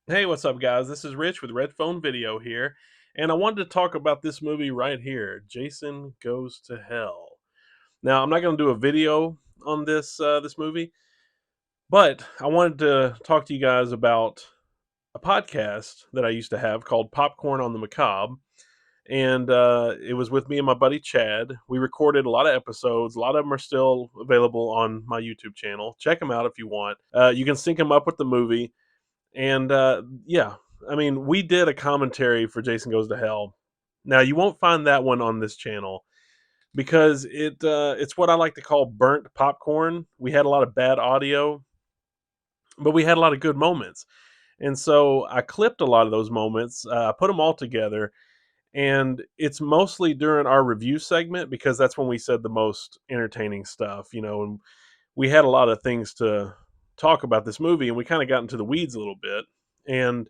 Hey, what's up, guys? This is Rich with Red Phone Video here, and I wanted to talk about this movie right here, Jason Goes to Hell. Now, I'm not going to do a video on this movie, but I wanted to talk to you guys about a podcast that I used to have called Popcorn on the Macabre, and it was with me and my buddy Chad. We recorded a lot of episodes. A lot of them are still available on my YouTube channel. Check them out if you want. You can sync them up with the movie. And yeah, I mean, we did a commentary for Jason Goes to Hell. Now you won't find that one on this channel because it's what I like to call burnt popcorn. We had a lot of bad audio, but we had a lot of good moments. And so I clipped a lot of those moments, put them all together, and it's mostly during our review segment because that's when we said the most entertaining stuff, and we had a lot of things to talk about this movie, and we kind of got into the weeds a little bit. And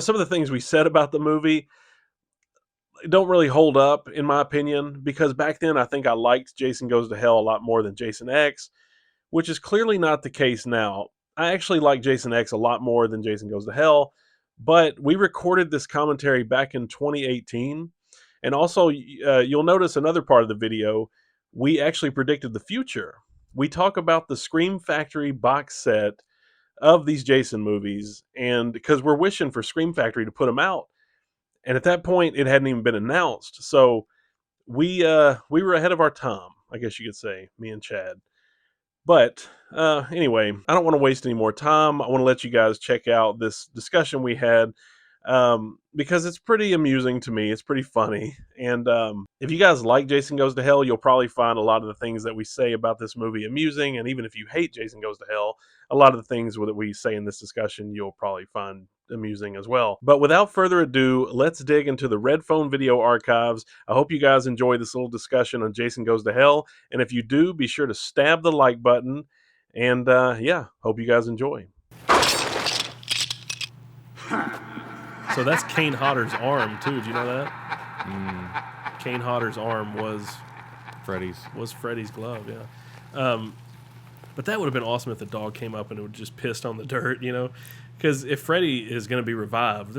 some of the things we said about the movie don't really hold up, in my opinion, because back then I think I liked Jason Goes to Hell a lot more than Jason X, which is clearly not the case now. I actually like Jason X a lot more than Jason Goes to Hell, but we recorded this commentary back in 2018. And also, you'll notice another part of the video, we actually predicted the future. We talk about the Scream Factory box set of these Jason movies, and because we're wishing for Scream Factory to put them out, and at that point it hadn't even been announced, so we were ahead of our time, I guess you could say, me and Chad. But anyway, I don't want to waste any more time. I want to let you guys check out this discussion we had, because it's pretty amusing to me. It's pretty funny. And if you guys like Jason Goes to Hell, you'll probably find a lot of the things that we say about this movie amusing. And even if you hate Jason Goes to Hell, a lot of the things that we say in this discussion, you'll probably find amusing as well. But without further ado, let's dig into the Red Phone Video archives. I hope you guys enjoy this little discussion on Jason Goes to Hell. And if you do, be sure to stab the like button. And yeah, hope you guys enjoy. So that's Kane Hodder's arm too. Did you know that? Kane Hodder's arm was Freddy's glove. Yeah. But that would have been awesome if the dog came up and it would just pissed on the dirt. Because if Freddy is going to be revived,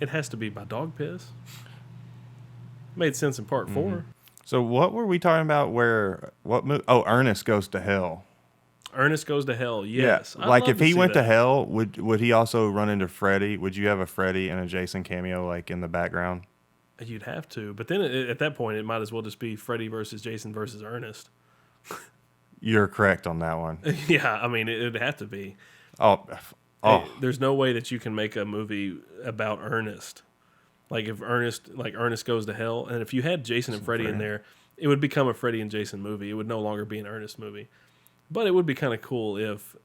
it has to be by dog piss. Made sense in part 4. So what were we talking about? Oh, Ernest Goes to Hell. Ernest Goes to Hell. Yes. Yeah. Like if he went to hell, would he also run into Freddy? Would you have a Freddy and a Jason cameo like in the background? You'd have to, but then at that point, it might as well just be Freddy versus Jason versus Ernest. You're correct on that one. Yeah, I mean, it'd have to be. Oh. Hey, there's no way that you can make a movie about Ernest. Like if Ernest Goes to Hell, and if you had Jason and Freddy in there, it would become a Freddy and Jason movie. It would no longer be an Ernest movie. But it would be kind of cool if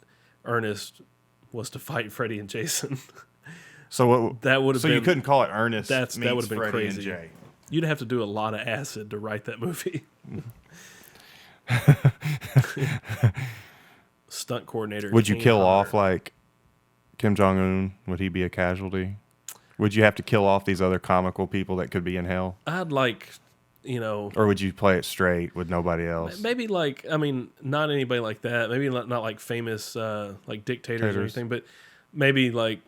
Ernest was to fight Freddy and Jason. So that would have been. So you couldn't call it Ernest. That would have been Freddy crazy. And Jay. You'd have to do a lot of acid to write that movie. Stunt coordinator. Would you Kane kill Hodder. off like Kim Jong-un? Would he be a casualty? Would you have to kill off these other comical people that could be in hell? I'd like, Or would you play it straight with nobody else? maybe not anybody like that. Maybe not like famous like dictators or anything, but maybe like,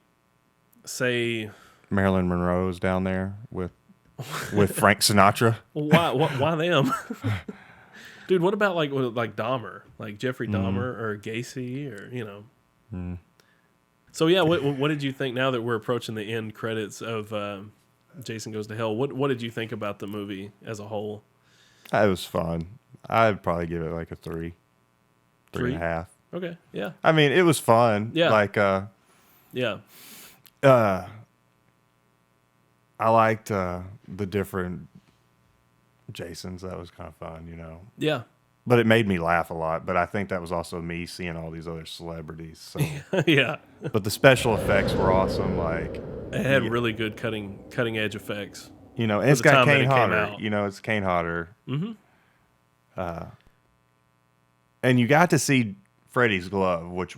say, Marilyn Monroe's down there with Frank Sinatra. Why them? Dude, what about like Dahmer, like Jeffrey Dahmer or Gacy or So yeah, what did you think now that we're approaching the end credits of Jason Goes to Hell? What did you think about the movie as a whole? It was fun. I'd probably give it like a 3, 3.5. Okay, yeah. I mean, it was fun. Yeah. Like, yeah. I liked the different Jasons. That was kind of fun, Yeah. But it made me laugh a lot. But I think that was also me seeing all these other celebrities. So. Yeah. But the special effects were awesome. Like it had really good cutting edge effects. And it's got Kane Hodder. It's Kane Hodder. Mm-hmm. And you got to see Freddy's glove, which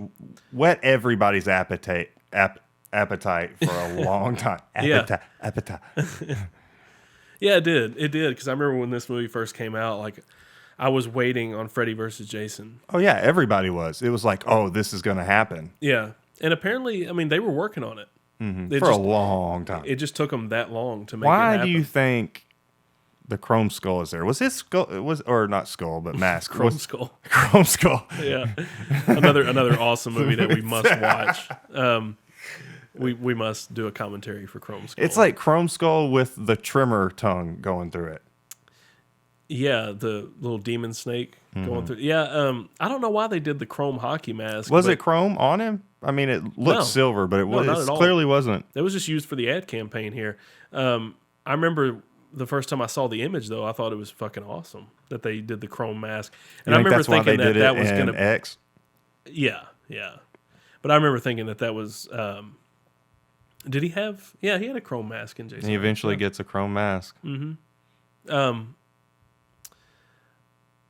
whet everybody's appetite for a long time. Appetite. Yeah, it did. It did, because I remember when this movie first came out, like, I was waiting on Freddy versus Jason. Oh, yeah, everybody was. It was like, oh, this is going to happen. Yeah. And apparently, I mean, they were working on it. For a long time. It just took them that long to make it Why happen. do you think the Chrome Skull is there? Was his skull or not skull, but mask? Chrome Skull. Chrome Skull. Yeah. Another awesome movie that we must watch. We must do a commentary for Chrome Skull. It's like Chrome Skull with the trimmer tongue going through it. Yeah, the little demon snake going through. Yeah, I don't know why they did the chrome hockey mask. Was it chrome on him? I mean, it looked silver, but it clearly wasn't. It was just used for the ad campaign here. I remember the first time I saw the image, though, I thought it was fucking awesome that they did the chrome mask. And I remember thinking that was going to... X? Yeah. But I remember thinking that was... did he have... Yeah, he had a chrome mask in Jason. He eventually gets a chrome mask.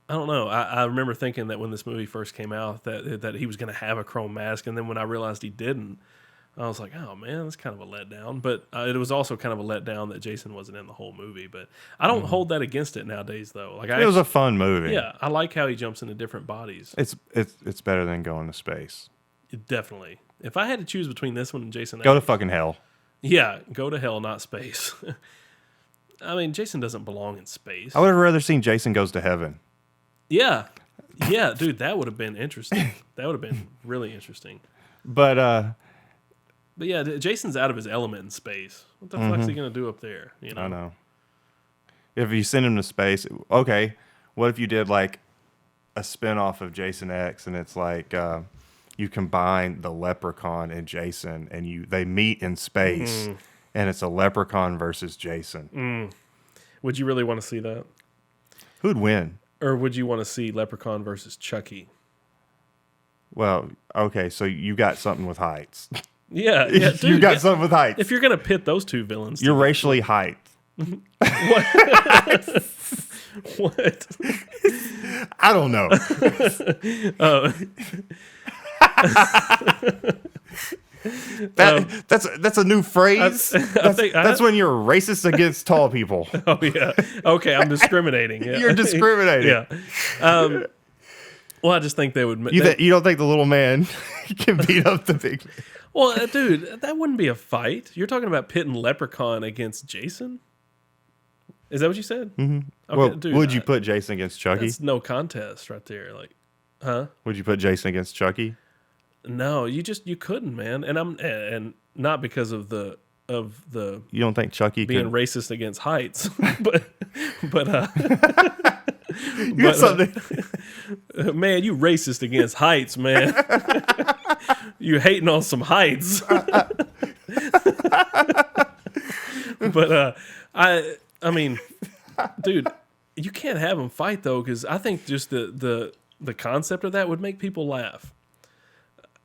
I don't know. I remember thinking that when this movie first came out that he was going to have a chrome mask, and then when I realized he didn't, I was like, oh man, that's kind of a letdown. But it was also kind of a letdown that Jason wasn't in the whole movie. But I don't hold that against it nowadays, though. Like it was a fun movie. Yeah, I like how he jumps into different bodies. It's better than going to space. Definitely. If I had to choose between this one and Jason, go to fucking hell. Yeah, go to hell, not space. I mean, Jason doesn't belong in space. I would have rather seen Jason Goes to Heaven. Yeah, dude, that would have been interesting. That would have been really interesting. But yeah, Jason's out of his element in space. What the fuck's he gonna do up there? You know? I know. If you send him to space, okay. What if you did like a spinoff of Jason X, and it's like you combine the Leprechaun and Jason, and they meet in space, and it's a Leprechaun versus Jason. Would you really want to see that? Who'd win? Or would you want to see Leprechaun versus Chucky? Well, okay, so you got something with heights. Yeah, dude, you got something with heights. If you're gonna pit those two villains, you're racially height. What? I don't know. That's a new phrase. That's when you're racist against tall people. Oh yeah. Okay, I'm discriminating. Yeah. You're discriminating. Yeah. Well, I just think they would. You don't think the little man can beat up the big man? Well, dude, that wouldn't be a fight. You're talking about pitting Leprechaun against Jason. Is that what you said? Mm-hmm. Okay, well, dude, would you put Jason against Chucky? That's no contest right there. Like, huh? Would you put Jason against Chucky? No, you couldn't, man. And not because of the You don't think Chucky being racist against heights, but man, you racist against heights, man. You hating on some heights. But I mean, dude, you can't have them fight though, because I think just the concept of that would make people laugh.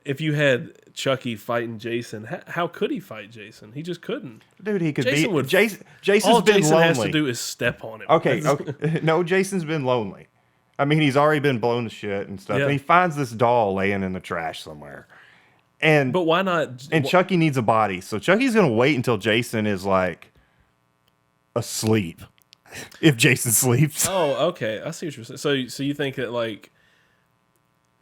If you had Chucky fighting Jason, how could he fight Jason? He just couldn't. Dude, he could Jason beat Jason. Jason's all been Jason lonely. has to do is step on him. Okay. No, Jason's been lonely. I mean, he's already been blown to shit and stuff. Yeah. And he finds this doll laying in the trash somewhere. But why not? And Chucky needs a body, so Chucky's gonna wait until Jason is like asleep. If Jason sleeps. Oh, okay. I see what you're saying. So you think that like.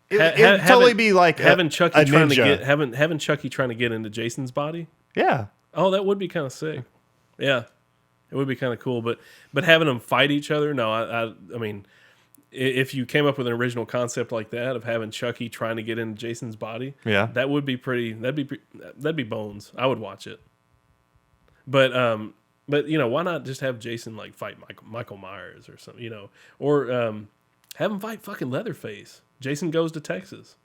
It'd totally be like having Chucky trying to get having Chucky trying to get into Jason's body. Yeah. Oh, that would be kind of sick. Yeah, it would be kind of cool. But having them fight each other, no. I mean, if you came up with an original concept like that of having Chucky trying to get into Jason's body, yeah, that would be pretty. That'd be bones. I would watch it. But you know, why not just have Jason like fight Michael Myers or something? You know, or have him fight fucking Leatherface. Jason Goes to Texas.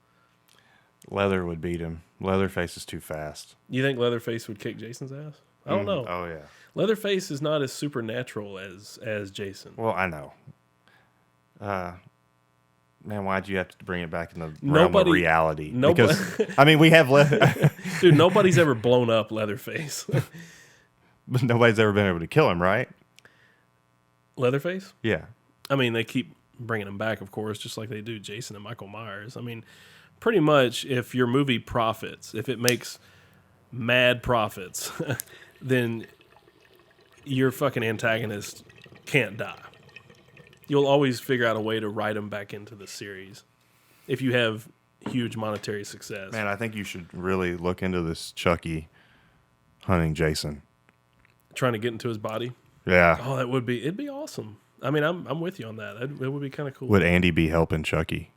Leather would beat him. Leatherface is too fast. You think Leatherface would kick Jason's ass? I don't know. Oh, yeah. Leatherface is not as supernatural as Jason. Well, I know. Man, why'd you have to bring it back in the realm of reality? Because, I mean, we have... Dude, nobody's ever blown up Leatherface. But nobody's ever been able to kill him, right? Leatherface? Yeah. I mean, they keep bringing him back, of course, just like they do Jason and Michael Myers. I mean, pretty much if your movie profits, if it makes mad profits, then your fucking antagonist can't die. You'll always figure out a way to write him back into the series if you have huge monetary success. Man, I think you should really look into this Chucky hunting Jason. Trying to get into his body. Yeah. Oh, it'd be awesome. I mean, I'm with you on that. It would be kind of cool. Would Andy be helping Chucky?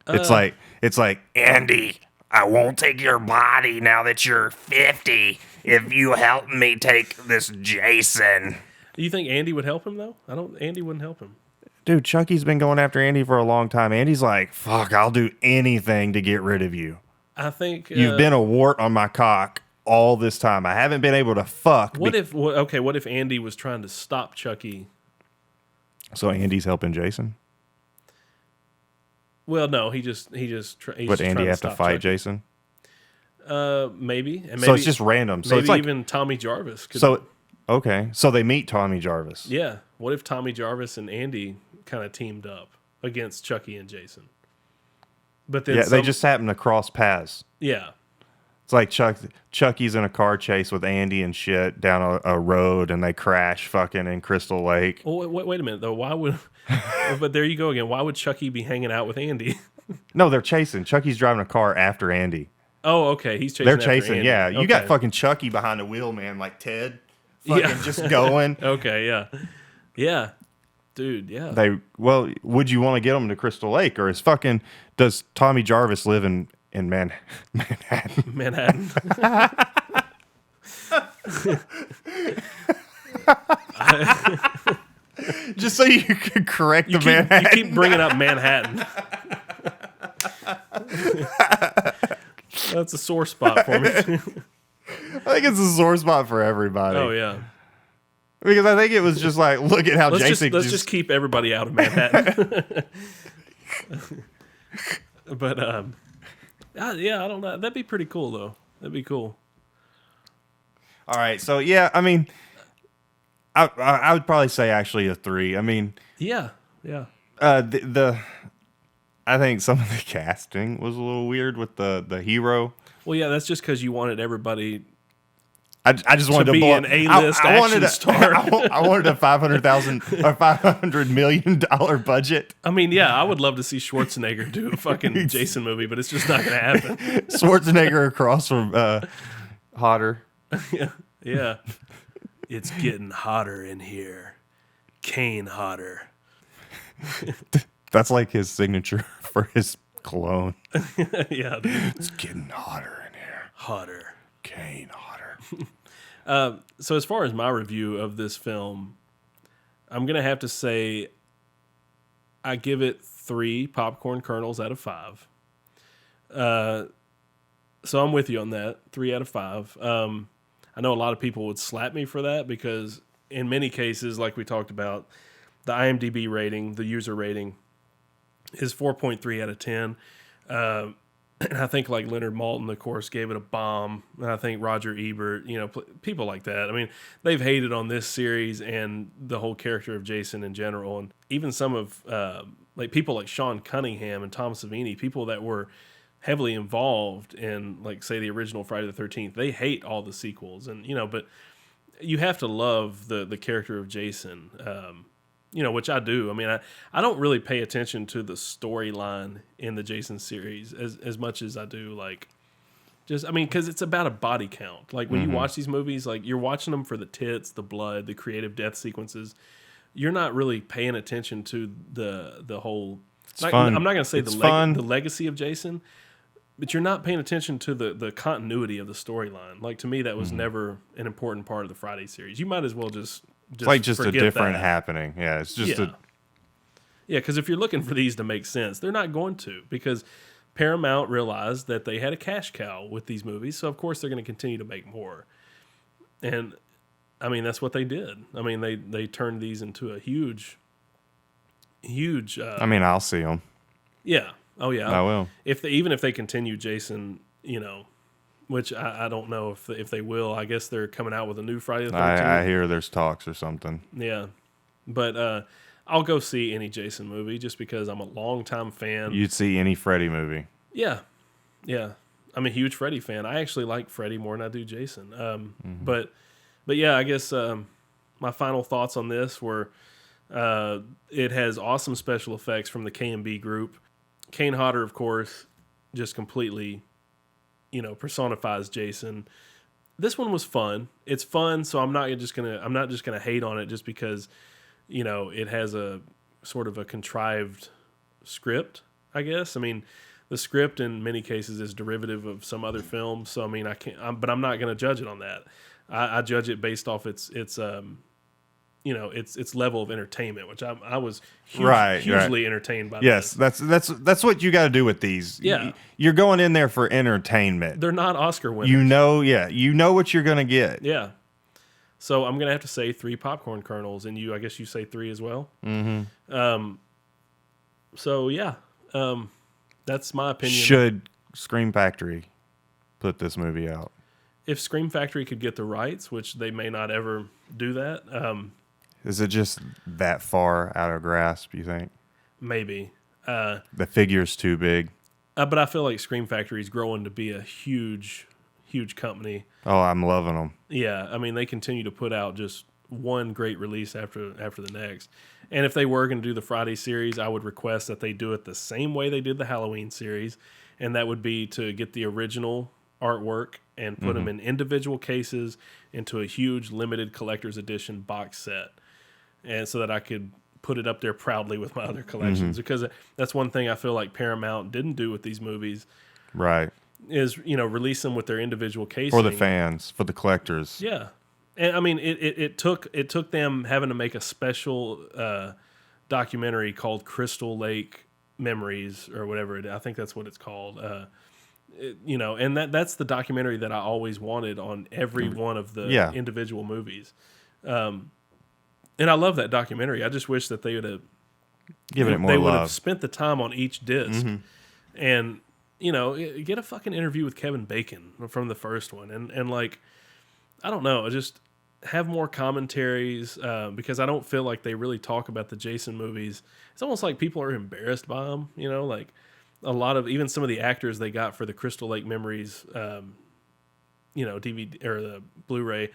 It's like Andy, I won't take your body now that you're 50 if you help me take this Jason. Do you think Andy would help him though? Andy wouldn't help him. Dude, Chucky's been going after Andy for a long time. Andy's like, fuck, I'll do anything to get rid of you. I think you've been a wart on my cock all this time. I haven't been able to fuck. What if Andy was trying to stop Chucky? So Andy's helping Jason? Well, no, he's Would just Andy have to fight Chucky. Jason? Maybe. And maybe. So it's just random. So maybe it's like even Tommy Jarvis could. Okay. So they meet Tommy Jarvis. Yeah. What if Tommy Jarvis and Andy kind of teamed up against Chucky and Jason? But then they just happen to cross paths. Yeah. It's like Chucky's in a car chase with Andy and shit down a road, and they crash fucking in Crystal Lake. Well, wait a minute though. Why would? But there you go again. Why would Chucky be hanging out with Andy? No, they're chasing. Chucky's driving a car after Andy. Oh, okay. He's chasing. They're chasing. Andy. Yeah, okay. You got fucking Chucky behind the wheel, man, like Ted. Fucking just going. Okay. Yeah. Yeah. Dude. Yeah. Would you want to get them to Crystal Lake, or does Tommy Jarvis live in Manhattan? Manhattan. Just so you could correct Manhattan. You keep bringing up Manhattan. That's a sore spot for me. I think it's a sore spot for everybody. Oh yeah. Because I think it was just like, look at how Jason. Let's just keep everybody out of Manhattan. But yeah, I don't know. That'd be pretty cool though. That'd be cool. All right, so yeah, I mean, I would probably say actually a 3. I mean, yeah. I think some of the casting was a little weird with the hero. Well, yeah, that's just because you wanted everybody. I just wanted to be an A-list action star. I wanted a $500,000 or $500 million budget. I mean, yeah, I would love to see Schwarzenegger do a fucking Jason movie, but it's just not going to happen. Schwarzenegger across from Hotter. Yeah. It's getting hotter in here. Kane Hotter. That's like his signature for his cologne. Yeah, dude. It's getting hotter in here. Hotter. Kane Hotter. So as far as my review of this film, I'm going to have to say I give it 3 popcorn kernels out of 5. So I'm with you on that. 3 out of 5. I know a lot of people would slap me for that because in many cases, like we talked about, the IMDb rating, the user rating, is 4.3 out of 10. And I think like Leonard Maltin, of course, gave it a bomb. And I think Roger Ebert, people like that. I mean, they've hated on this series and the whole character of Jason in general. And even some of like people like Sean Cunningham and Tom Savini, people that were heavily involved in, like, say, the original Friday the 13th, they hate all the sequels. And, but you have to love the character of Jason, which I do. I mean, I don't really pay attention to the storyline in the Jason series as much as I do, like, because it's about a body count. Like, when you watch these movies, like, you're watching them for the tits, the blood, the creative death sequences. You're not really paying attention to the whole... I'm not going to say the legacy of Jason, but you're not paying attention to the continuity of the storyline. Like, to me, that was never an important part of the Friday series. You might as well just it's like just a different happening. Yeah, it's just Yeah, because if you're looking for these to make sense, they're not going to, because Paramount realized that they had a cash cow with these movies, so of course they're going to continue to make more. And, I mean, that's what they did. I mean, they turned these into a huge... I mean, I'll see them. Yeah. Oh, yeah. I will. Even if they continue Jason, which I don't know if they will. I guess they're coming out with a new Friday the 13th. I hear there's talks or something. Yeah. But I'll go see any Jason movie just because I'm a longtime fan. You'd see any Freddy movie. Yeah. Yeah. I'm a huge Freddy fan. I actually like Freddy more than I do Jason. But yeah, I guess my final thoughts on this were... it has awesome special effects from the K&B group. Kane Hodder, of course, just completely, personifies Jason. this one was fun. It's fun, so I'm not just gonna hate on it just because it has a sort of a contrived script. I guess. I mean, the script in many cases is derivative of some other film, so I mean, but I'm not gonna judge it on that. I judge it based off its level of entertainment, which I was hugely entertained by. Yes, this. that's what you got to do with these. Yeah, you're going in there for entertainment. They're not Oscar winners. You know what you're gonna get. Yeah. So I'm gonna have to say 3 popcorn kernels, and I guess you say 3 as well. Mm-hmm. So yeah, that's my opinion. Should Scream Factory put this movie out? If Scream Factory could get the rights, which they may not ever do that. Is it just that far out of grasp, you think? Maybe. The figure's too big. But I feel like Scream Factory is growing to be a huge company. Oh, I'm loving them. Yeah, I mean, they continue to put out just one great release after the next. And if they were going to do the Friday series, I would request that they do it the same way they did the Halloween series, and that would be to get the original artwork and put them in individual cases into a huge limited collector's edition box set, and so that I could put it up there proudly with my other collections, because that's one thing I feel like Paramount didn't do with these movies. Right. Is, release them with their individual casing. For the fans, for the collectors. Yeah. And I mean, it took them having to make a special documentary called Crystal Lake Memories or whatever I think that's what it's called. And that's the documentary that I always wanted on every one of the individual movies. And I love that documentary. I just wish that they would have given it more they love. would have spent the time on each disc and get a fucking interview with Kevin Bacon from the first one, and like, I don't know, just have more commentaries, because I don't feel like they really talk about the Jason movies. It's almost like people are embarrassed by them, like a lot of, even some of the actors they got for the Crystal Lake Memories, DVD or the Blu-ray,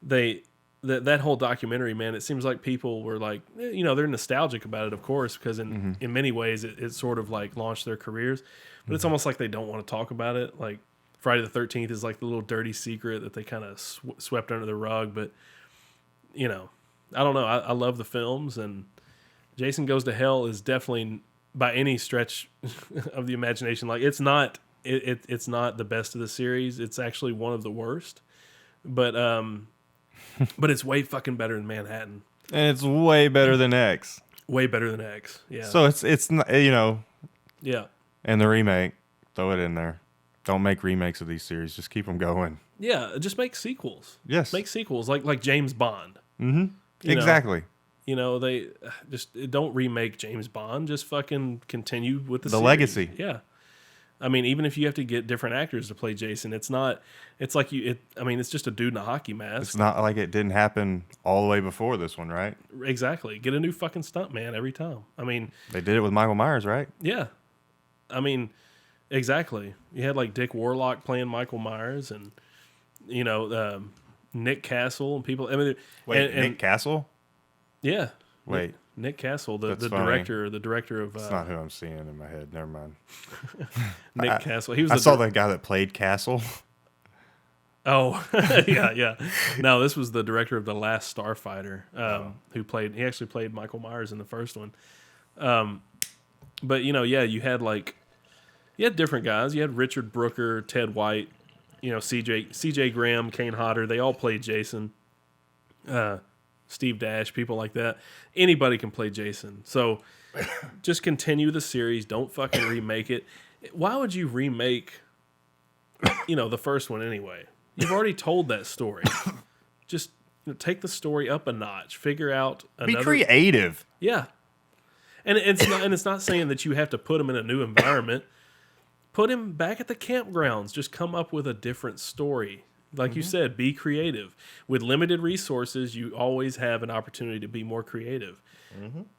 that whole documentary, man, it seems like people were like, they're nostalgic about it, of course, because in many ways it sort of like launched their careers, but it's almost like they don't want to talk about it. Like Friday the 13th is like the little dirty secret that they kind of swept under the rug. But, I don't know. I love the films, and Jason Goes to Hell is definitely, by any stretch of the imagination, like it's not the best of the series. It's actually one of the worst, but it's way fucking better than Manhattan. And it's way better than X. Way better than X. Yeah. So it's not, Yeah. And the remake, throw it in there. Don't make remakes of these series. Just keep them going. Yeah, just make sequels. Yes. Make sequels like James Bond. Mm-hmm. Exactly. They just don't remake James Bond. Just fucking continue with the series. Legacy. Yeah. I mean, even if you have to get different actors to play Jason, it's just a dude in a hockey mask. It's not like it didn't happen all the way before this one, right? Exactly. Get a new fucking stunt man every time. I mean, they did it with Michael Myers, right? Yeah. I mean, exactly. You had like Dick Warlock playing Michael Myers, and Nick Castle and people. I mean, Nick Castle? Yeah. Wait. Nick Castle, the director of. That's not who I'm seeing in my head. Never mind. Nick Castle. I saw the guy that played Castle. Oh, yeah. No, this was the director of The Last Starfighter, he actually played Michael Myers in the first one. But you had different guys. You had Richard Brooker, Ted White, CJ Graham, Kane Hodder. They all played Jason. Steve Dash, people like that. Anybody can play Jason. So just continue the series. Don't fucking remake it. Why would you remake, the first one anyway? You've already told that story. Just take the story up a notch. Figure out another. Be creative. Yeah. And it's not saying that you have to put him in a new environment. Put him back at the campgrounds. Just come up with a different story. Like you said, be creative. With limited resources, you always have an opportunity to be more creative.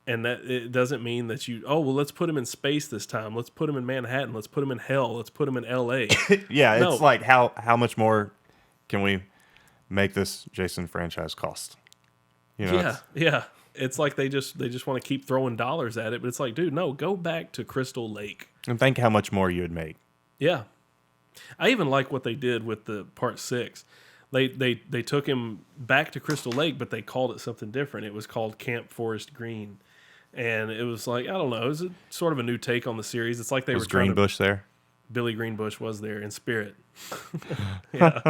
And that it doesn't mean that let's put him in space this time. Let's put him in Manhattan. Let's put him in hell. Let's put him in L.A. Yeah, no. It's like how much more can we make this Jason franchise cost? Yeah. It's like they just want to keep throwing dollars at it, but it's like, dude, no, go back to Crystal Lake. And think how much more you would make. Yeah. I even like what they did with the part 6. they took him back to Crystal Lake, but they called it something different. It was called Camp Forest Green, and it was like, I don't know, it was sort of a new take on the series. It's like they Was were trying Greenbush there? Billy Greenbush was there in spirit. Yeah.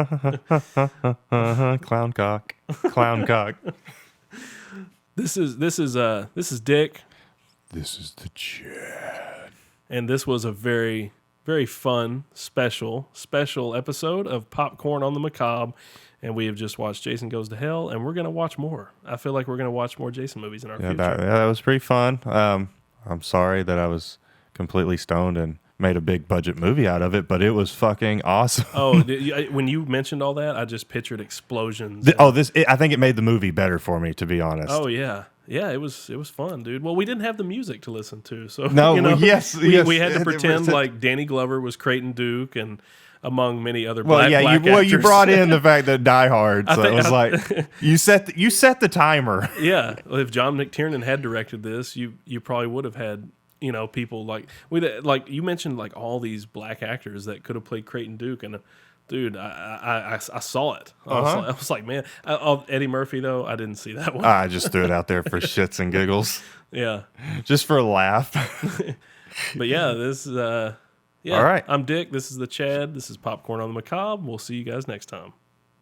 Clown cock. Clown cock. This is Dick. This is the Chad. And this was a very, very fun, special episode of Popcorn on the Macabre. And we have just watched Jason Goes to Hell, and we're going to watch more. I feel like we're going to watch more Jason movies in our future. That was pretty fun. I'm sorry that I was completely stoned and made a big budget movie out of it, but it was fucking awesome. When you mentioned all that, I just pictured explosions. I think it made the movie better for me, to be honest. Oh yeah. Yeah, it was fun, dude. Well, we didn't have the music to listen to, so no, we had to pretend like Danny Glover was Creighton Duke, and among many other black actors. You brought in the fact that Die Hard, so it was like you set the timer. Yeah, if John McTiernan had directed this, you probably would have had people like you mentioned, like all these black actors that could have played Creighton Duke, and dude, I saw it. I was like, man, Eddie Murphy though, I didn't see that one. I just threw it out there for shits and giggles. Yeah, just for a laugh. But yeah, this is all right. I'm Dick. This is the Chad. This is Popcorn on the Macabre. We'll see you guys next time.